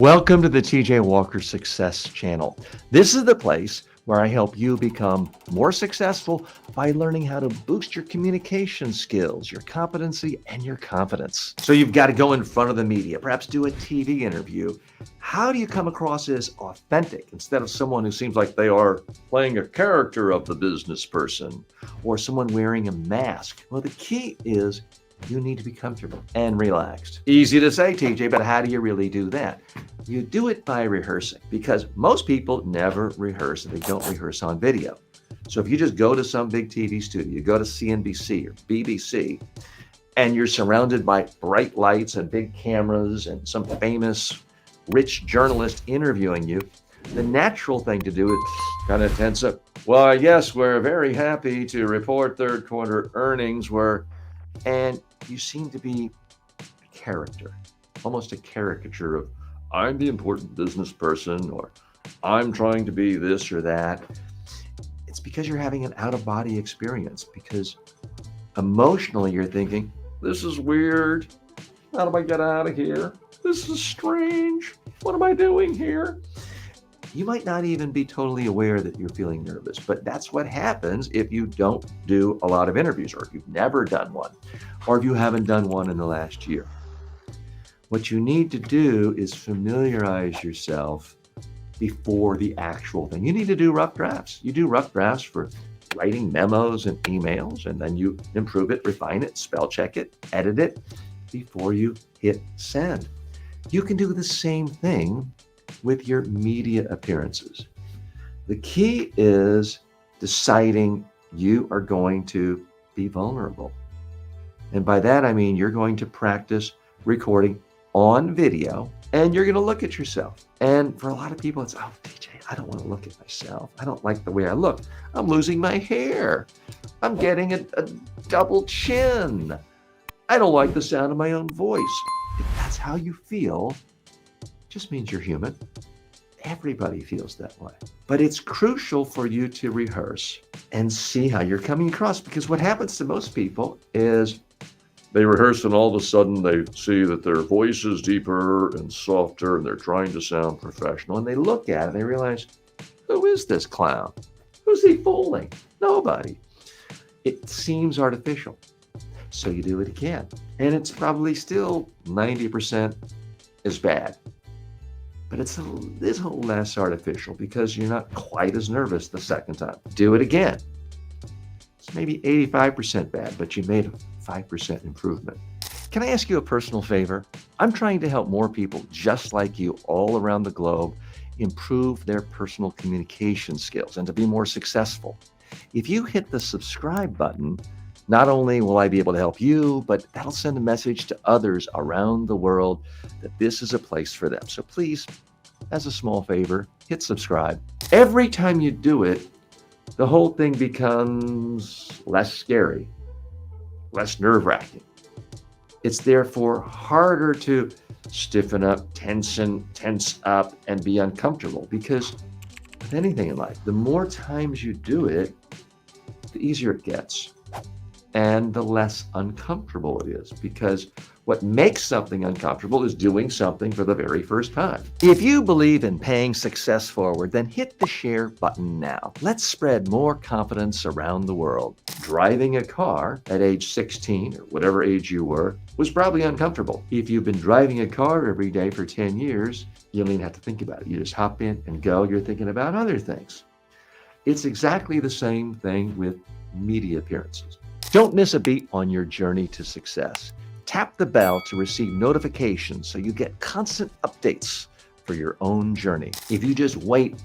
Welcome to the TJ Walker Success Channel. This is the place where I help you become more successful by learning how to boost your communication skills, your competency, and your confidence. So you've got to go in front of the media, perhaps do a TV interview. How do you come across as authentic instead of someone who seems like they are playing a character of the business person or someone wearing a mask? Well, the key is you need to be comfortable and relaxed. Easy to say, TJ, but how do you really do that? You do it by rehearsing, because most people never rehearse and they don't rehearse on video. So if you just go to some big TV studio, you go to CNBC or BBC, and you're surrounded by bright lights and big cameras and some famous rich journalist interviewing you, the natural thing to do is kind of tense up. Well, yes, we're very happy to report third quarter earnings and you seem to be a character, almost a caricature of, I'm the important business person, or I'm trying to be this or that. It's because you're having an out-of-body experience, because emotionally you're thinking, this is weird. How do I get out of here? This is strange. What am I doing here? You might not even be totally aware that you're feeling nervous, but that's what happens if you don't do a lot of interviews, or if you've never done one, or if you haven't done one in the last year. What you need to do is familiarize yourself before the actual thing. You need to do rough drafts. You do rough drafts for writing memos and emails, and then you improve it, refine it, spell check it, edit it before you hit send. You can do the same thing with your media appearances. The key is deciding you are going to be vulnerable. And by that, I mean you're going to practice recording on video, and you're going to look at yourself. And for a lot of people, it's, oh, DJ, I don't want to look at myself. I don't like the way I look. I'm losing my hair. I'm getting a double chin. I don't like the sound of my own voice. If that's how you feel, just means you're human. Everybody feels that way. But it's crucial for you to rehearse and see how you're coming across, because what happens to most people is they rehearse and all of a sudden they see that their voice is deeper and softer and they're trying to sound professional, and they look at it and they realize, who is this clown? Who's he fooling? Nobody. It seems artificial. So you do it again, and it's probably still 90% as bad. But it's a little less artificial because you're not quite as nervous the second time. Do it again. It's maybe 85% bad, but you made a 5% improvement. Can I ask you a personal favor? I'm trying to help more people just like you all around the globe improve their personal communication skills and to be more successful. If you hit the subscribe button, not only will I be able to help you, but that'll send a message to others around the world that this is a place for them. So please, as a small favor, hit subscribe. Every time you do it, the whole thing becomes less scary, less nerve-wracking. It's therefore harder to stiffen up, tense up, and be uncomfortable, because with anything in life, the more times you do it, the easier it gets. And the less uncomfortable it is, because what makes something uncomfortable is doing something for the very first time. If you believe in paying success forward, then hit the share button now. Let's spread more confidence around the world. Driving a car at age 16 or whatever age you were was probably uncomfortable. If you've been driving a car every day for 10 years, you don't even have to think about it. You just hop in and go. You're thinking about other things. It's exactly the same thing with media appearances. Don't miss a beat on your journey to success. Tap the bell to receive notifications so you get constant updates for your own journey. If you just wait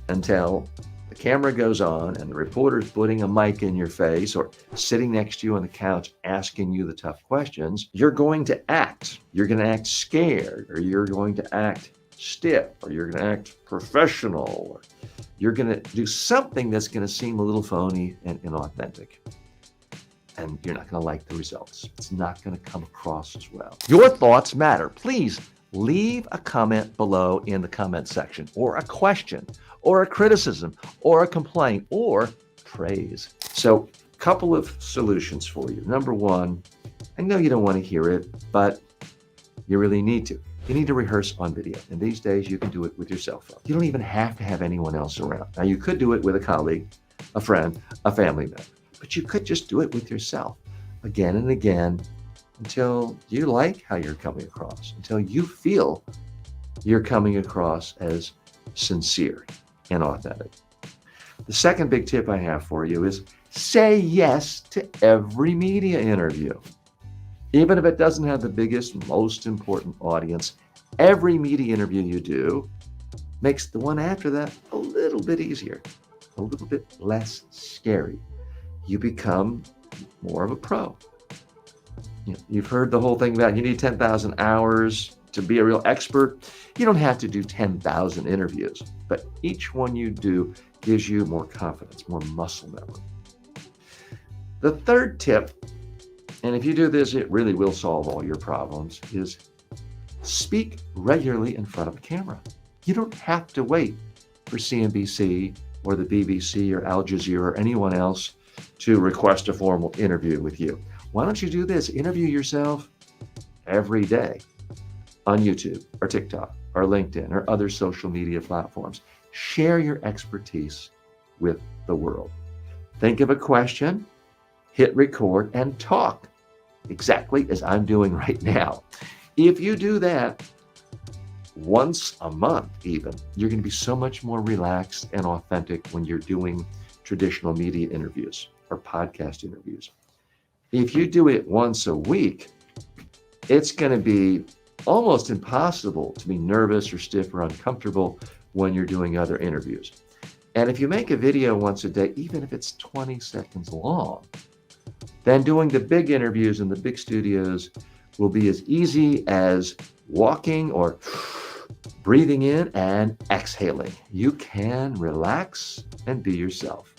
until the camera goes on and the reporter's putting a mic in your face or sitting next to you on the couch asking you the tough questions, you're going to act. You're going to act scared, or you're going to act stiff, or you're going to act professional, or you're going to do something that's going to seem a little phony and inauthentic. And you're not going to like the results. It's not going to come across as well. Your thoughts matter. Please leave a comment below in the comment section, or a question, or a criticism, or a complaint, or praise. So, a couple of solutions for you. Number one, I know you don't want to hear it, but you really need to. You need to rehearse on video. And these days, you can do it with your cell phone. You don't even have to have anyone else around. Now, you could do it with a colleague, a friend, a family member, but you could just do it with yourself again and again until you like how you're coming across, until you feel you're coming across as sincere and authentic. The second big tip I have for you is say yes to every media interview. Even if it doesn't have the biggest, most important audience, every media interview you do makes the one after that a little bit easier, a little bit less scary. You become more of a pro. You've heard the whole thing about you need 10,000 hours to be a real expert. You don't have to do 10,000 interviews, but each one you do gives you more confidence, more muscle memory. The third tip, and if you do this, it really will solve all your problems, is speak regularly in front of a camera. You don't have to wait for CNBC or the BBC or Al Jazeera or anyone else to request a formal interview with you. Why don't you do this? Interview yourself every day on YouTube or TikTok or LinkedIn or other social media platforms. Share your expertise with the world. Think of a question, hit record, and talk exactly as I'm doing right now. If you do that once a month even, you're going to be so much more relaxed and authentic when you're doing traditional media interviews or podcast interviews. If you do it once a week, it's going to be almost impossible to be nervous or stiff or uncomfortable when you're doing other interviews. And if you make a video once a day, even if it's 20 seconds long, then doing the big interviews in the big studios will be as easy as walking or breathing in and exhaling. You can relax and be yourself.